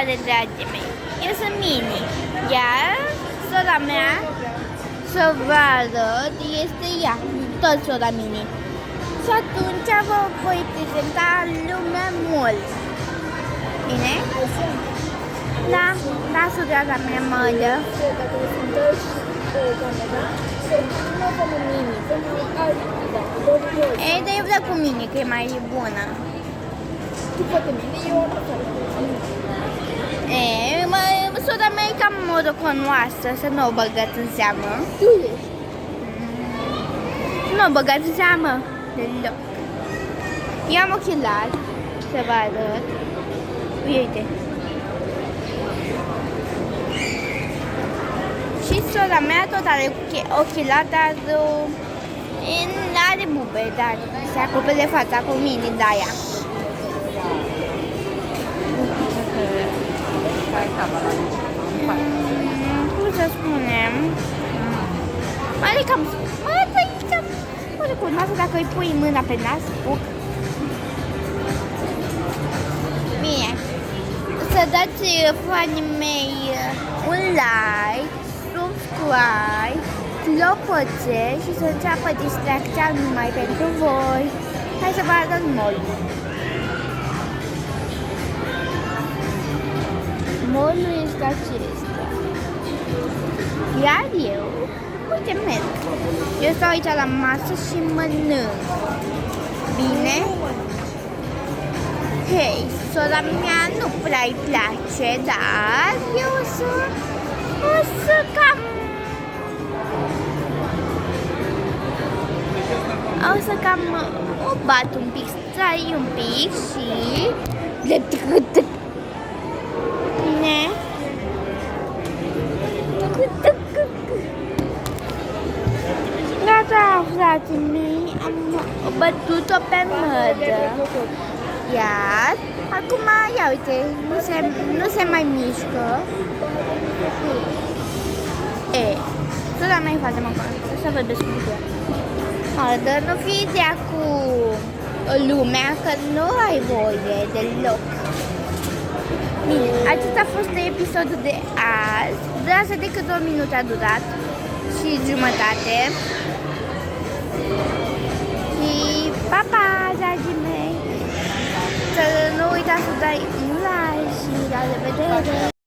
Salutare, dragii mei! Eu sunt Mini, iar sora mea, să vă arăt, este ea, tot sora Mini. Și atunci vă voi prezenta lumea mult. Bine? Da, da, sora mea mă dă. Ei, dar eu vreau cu Mini, că e mai bună. Tu poate Mini, eu am Sora mea e cam moroconoasă, să nu o băgați în seamă. Tu ești. Nu o băgați în seamă deloc. Eu am ochelari, să vă arăt. Uite. Și sora mea tot are ochelari, dar nu are bube, dar se acopere fața cu Mini de aia. Cum să spunem? Adică, cunoaște dacă îi pui mâna pe nas, puc. Bine. Să dați fanii mei un like, subscribe, clopoțel și să înceapă distracția numai pentru voi. Hai să vă arăt molul. Molul este acesta. Iar eu, uite, merg. Eu stau aici la masă și mănânc. Bine? Hei, sora mea nu prea îi place, dar eu o să cam... o bat un pic, stai un pic și... Bine? Gata, frații mei, am bătut-o pe mădă. Iar acum, ia uite, nu se mai mișcă. Sora mea îi face măcar, să vorbesc cu ea. Dar nu fii de cu lumea, că nu ai voie deloc. Bine, acesta a fost episodul de azi. Lasă decât 2 minute a durat și jumătate. Și pa, pa, dragii mei! Să nu uitați să dai un like și la revedere!